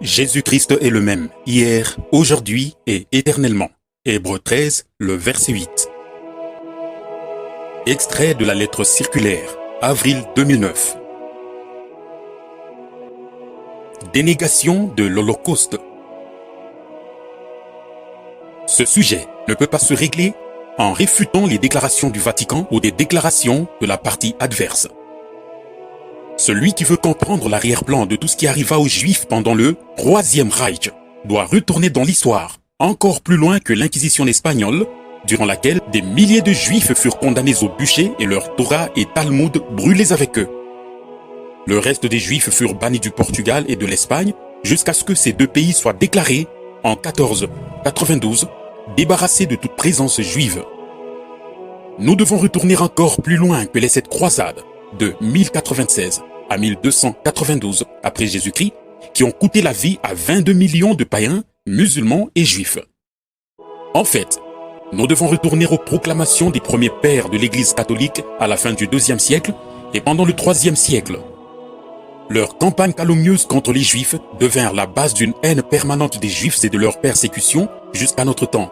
Jésus-Christ est le même, hier, aujourd'hui et éternellement. Hébreux 13, le verset 8. Extrait de la lettre circulaire, avril 2009. Dénégation de l'Holocauste. Ce sujet ne peut pas se régler en réfutant les déclarations du Vatican ou des déclarations de la partie adverse. Celui qui veut comprendre l'arrière-plan de tout ce qui arriva aux Juifs pendant le Troisième Reich doit retourner dans l'histoire, encore plus loin que l'Inquisition espagnole, durant laquelle des milliers de Juifs furent condamnés au bûcher et leurs Torah et Talmud brûlés avec eux. Le reste des Juifs furent bannis du Portugal et de l'Espagne jusqu'à ce que ces deux pays soient déclarés, en 1492, débarrassés de toute présence juive. Nous devons retourner encore plus loin que les 7 croisades, de 1096 à 1292 après Jésus-Christ, qui ont coûté la vie à 22 millions de païens, musulmans et juifs. En fait, nous devons retourner aux proclamations des premiers pères de l'Église catholique à la fin du IIe siècle et pendant le IIIe siècle. Leurs campagnes calomnieuses contre les Juifs devinrent la base d'une haine permanente des Juifs et de leur persécution jusqu'à notre temps.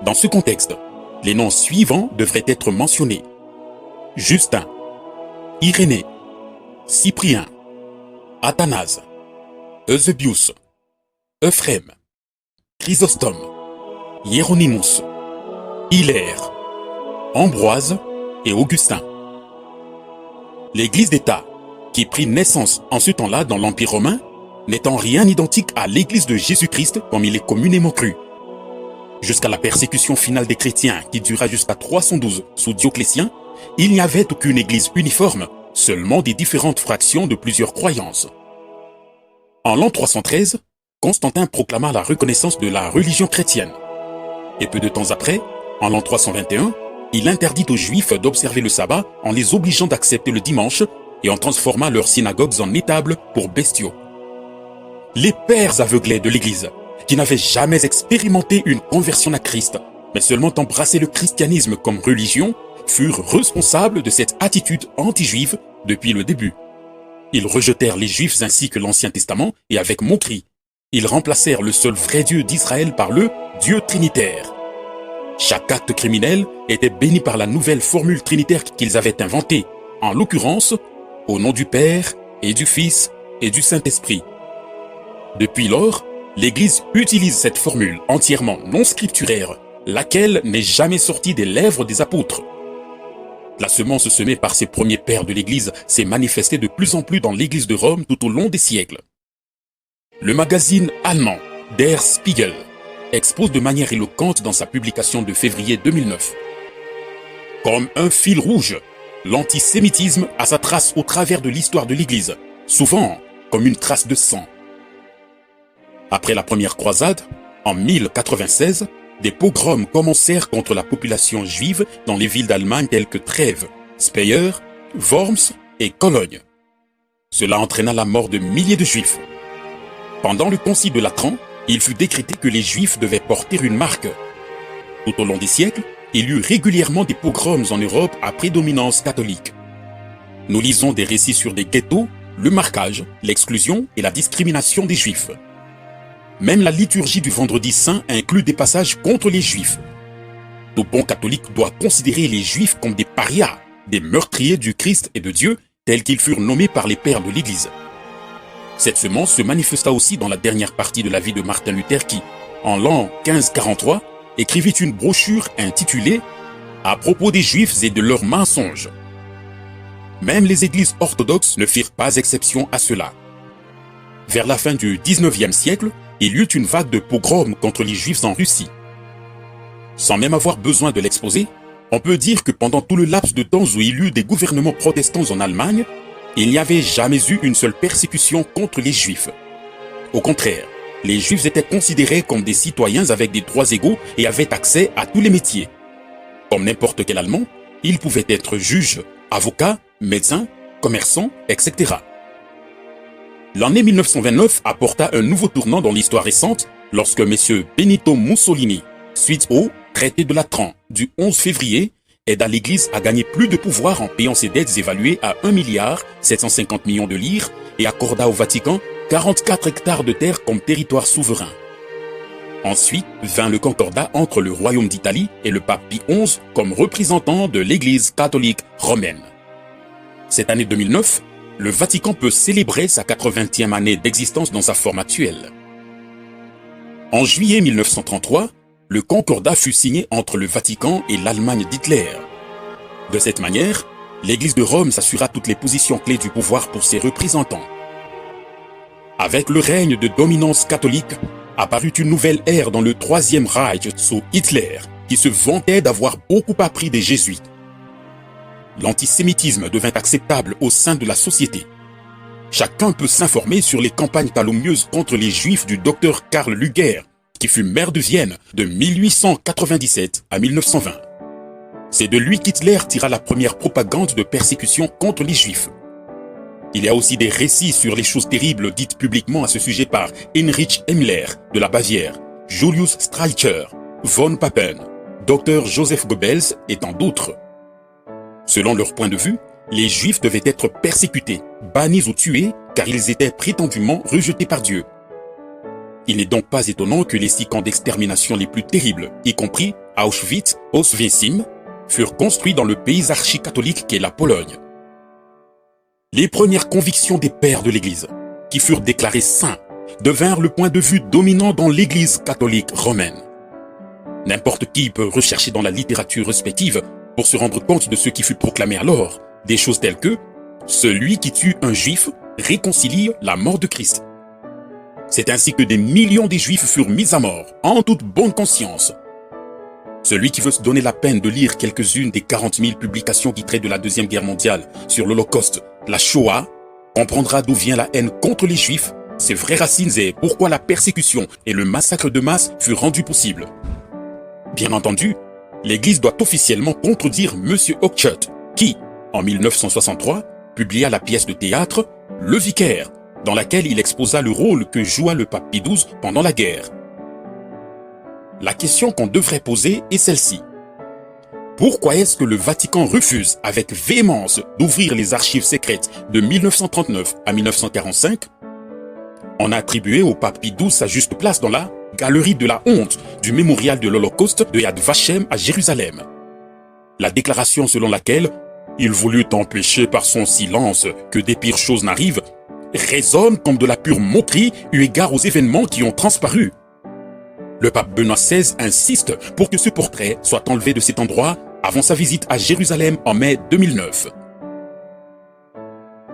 Dans ce contexte, les noms suivants devraient être mentionnés: Justin, Irénée, Cyprien, Athanase, Eusebius, Ephrem, Chrysostome, Hieronymus, Hilaire, Ambroise et Augustin. L'Église d'État, qui prit naissance en ce temps-là dans l'Empire romain, n'est en rien identique à l'Église de Jésus-Christ comme il est communément cru. Jusqu'à la persécution finale des chrétiens qui dura jusqu'à 312 sous Dioclétien, il n'y avait aucune Église uniforme, seulement des différentes fractions de plusieurs croyances. En l'an 313, Constantin proclama la reconnaissance de la religion chrétienne. Et peu de temps après, en l'an 321, il interdit aux Juifs d'observer le sabbat en les obligeant d'accepter le dimanche et en transforma leurs synagogues en étables pour bestiaux. Les pères aveuglés de l'Église, qui n'avaient jamais expérimenté une conversion à Christ, mais seulement embrassé le christianisme comme religion, furent responsables de cette attitude anti-juive depuis le début. Ils rejetèrent les Juifs ainsi que l'Ancien Testament et avec moquerie, ils remplacèrent le seul vrai Dieu d'Israël par le Dieu trinitaire. Chaque acte criminel était béni par la nouvelle formule trinitaire qu'ils avaient inventée, en l'occurrence, au nom du Père et du Fils et du Saint-Esprit. Depuis lors, l'Église utilise cette formule entièrement non scripturaire, laquelle n'est jamais sortie des lèvres des apôtres. La semence semée par ces premiers pères de l'Église s'est manifestée de plus en plus dans l'Église de Rome tout au long des siècles. Le magazine allemand Der Spiegel expose de manière éloquente dans sa publication de février 2009. Comme un fil rouge, l'antisémitisme a sa trace au travers de l'histoire de l'Église, souvent comme une trace de sang. Après la première croisade, en 1096, des pogroms commencèrent contre la population juive dans les villes d'Allemagne telles que Trèves, Speyer, Worms et Cologne. Cela entraîna la mort de milliers de Juifs. Pendant le concile de Latran, il fut décrété que les Juifs devaient porter une marque. Tout au long des siècles, il y eut régulièrement des pogroms en Europe à prédominance catholique. Nous lisons des récits sur des ghettos, le marquage, l'exclusion et la discrimination des Juifs. Même la liturgie du Vendredi Saint inclut des passages contre les Juifs. Tout bon catholique doit considérer les Juifs comme des parias, des meurtriers du Christ et de Dieu, tels qu'ils furent nommés par les pères de l'Église. Cette semence se manifesta aussi dans la dernière partie de la vie de Martin Luther qui, en l'an 1543, écrivit une brochure intitulée « à propos des Juifs et de leurs mensonges. Même les églises orthodoxes ne firent pas exception à cela. Vers la fin du XIXe siècle, il y eut une vague de pogroms contre les Juifs en Russie. Sans même avoir besoin de l'exposer, on peut dire que pendant tout le laps de temps où il y eut des gouvernements protestants en Allemagne, il n'y avait jamais eu une seule persécution contre les Juifs. Au contraire, les Juifs étaient considérés comme des citoyens avec des droits égaux et avaient accès à tous les métiers. Comme n'importe quel Allemand, ils pouvaient être juges, avocats, médecins, commerçants, etc. L'année 1929 apporta un nouveau tournant dans l'histoire récente lorsque M. Benito Mussolini, suite au traité de Latran du 11 février, aida l'Église à gagner plus de pouvoir en payant ses dettes évaluées à 1,750 milliard de lire et accorda au Vatican 44 hectares de terre comme territoire souverain. Ensuite vint le concordat entre le Royaume d'Italie et le pape Pie XI comme représentant de l'Église catholique romaine. Cette année 2009, le Vatican peut célébrer sa 80e année d'existence dans sa forme actuelle. En juillet 1933, le concordat fut signé entre le Vatican et l'Allemagne d'Hitler. De cette manière, l'Église de Rome s'assura toutes les positions clés du pouvoir pour ses représentants. Avec le règne de dominance catholique, apparut une nouvelle ère dans le Troisième Reich sous Hitler, qui se vantait d'avoir beaucoup appris des jésuites. L'antisémitisme devint acceptable au sein de la société. Chacun peut s'informer sur les campagnes calomnieuses contre les Juifs du docteur Karl Lueger, qui fut maire de Vienne de 1897 à 1920. C'est de lui qu'Hitler tira la première propagande de persécution contre les Juifs. Il y a aussi des récits sur les choses terribles dites publiquement à ce sujet par Heinrich Himmler de la Bavière, Julius Streicher, von Papen, Dr Joseph Goebbels et tant d'autres. Selon leur point de vue, les Juifs devaient être persécutés, bannis ou tués car ils étaient prétendument rejetés par Dieu. Il n'est donc pas étonnant que les 6 camps d'extermination les plus terribles, y compris Auschwitz, Oswiecim, furent construits dans le pays archi-catholique qu'est la Pologne. Les premières convictions des pères de l'Église, qui furent déclarés saints, devinrent le point de vue dominant dans l'Église catholique romaine. N'importe qui peut rechercher dans la littérature respective pour se rendre compte de ce qui fut proclamé alors, des choses telles que « Celui qui tue un juif réconcilie la mort de Christ ». C'est ainsi que des millions de Juifs furent mis à mort, en toute bonne conscience. Celui qui veut se donner la peine de lire quelques-unes des 40 000 publications qui traitent de la Deuxième Guerre mondiale sur l'Holocauste, la Shoah, comprendra d'où vient la haine contre les Juifs, ses vraies racines et pourquoi la persécution et le massacre de masse furent rendus possibles. Bien entendu, l'Église doit officiellement contredire M. Hochschild, qui, en 1963, publia la pièce de théâtre « Le Vicaire », dans laquelle il exposa le rôle que joua le pape Pie XII pendant la guerre. La question qu'on devrait poser est celle-ci. Pourquoi est-ce que le Vatican refuse avec véhémence d'ouvrir les archives secrètes de 1939 à 1945 ? On a attribué au pape Pie XII sa juste place dans la galerie de la honte du mémorial de l'Holocauste de Yad Vashem à Jérusalem. La déclaration selon laquelle il voulut empêcher par son silence que des pires choses n'arrivent résonne comme de la pure moquerie eu égard aux événements qui ont transparu. Le pape Benoît XVI insiste pour que ce portrait soit enlevé de cet endroit avant sa visite à Jérusalem en mai 2009.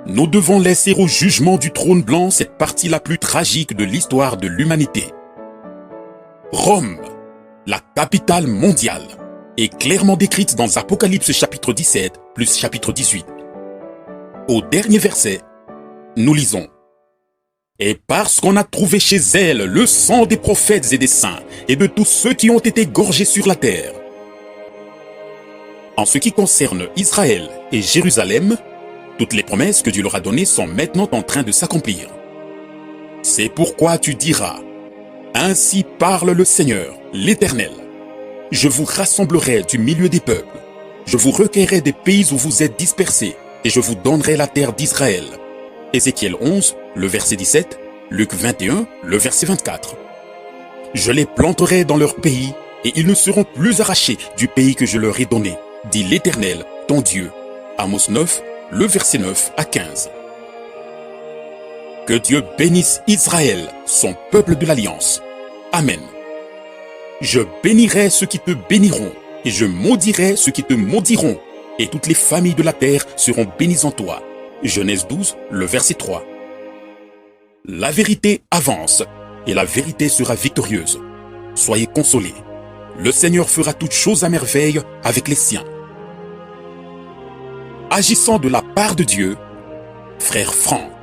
Nous devons laisser au jugement du trône blanc cette partie la plus tragique de l'histoire de l'humanité. Rome, la capitale mondiale, est clairement décrite dans Apocalypse chapitre 17 plus chapitre 18. Au dernier verset, nous lisons « Et parce qu'on a trouvé chez elle le sang des prophètes et des saints et de tous ceux qui ont été gorgés sur la terre. » En ce qui concerne Israël et Jérusalem, toutes les promesses que Dieu leur a données sont maintenant en train de s'accomplir. C'est pourquoi tu diras « Ainsi parle le Seigneur, l'Éternel. Je vous rassemblerai du milieu des peuples. Je vous recueillerai des pays où vous êtes dispersés et je vous donnerai la terre d'Israël. » Ézéchiel 11, le verset 17, Luc 21, le verset 24. Je les planterai dans leur pays et ils ne seront plus arrachés du pays que je leur ai donné, dit l'Éternel, ton Dieu. Amos 9, le verset 9 à 15. Que Dieu bénisse Israël, son peuple de l'Alliance. Amen. Je bénirai ceux qui te béniront, et je maudirai ceux qui te maudiront, et toutes les familles de la terre seront bénies en toi. Genèse 12, le verset 3. La vérité avance, et la vérité sera victorieuse. Soyez consolés. Le Seigneur fera toutes choses à merveille avec les siens. Agissant de la part de Dieu, frère Franck.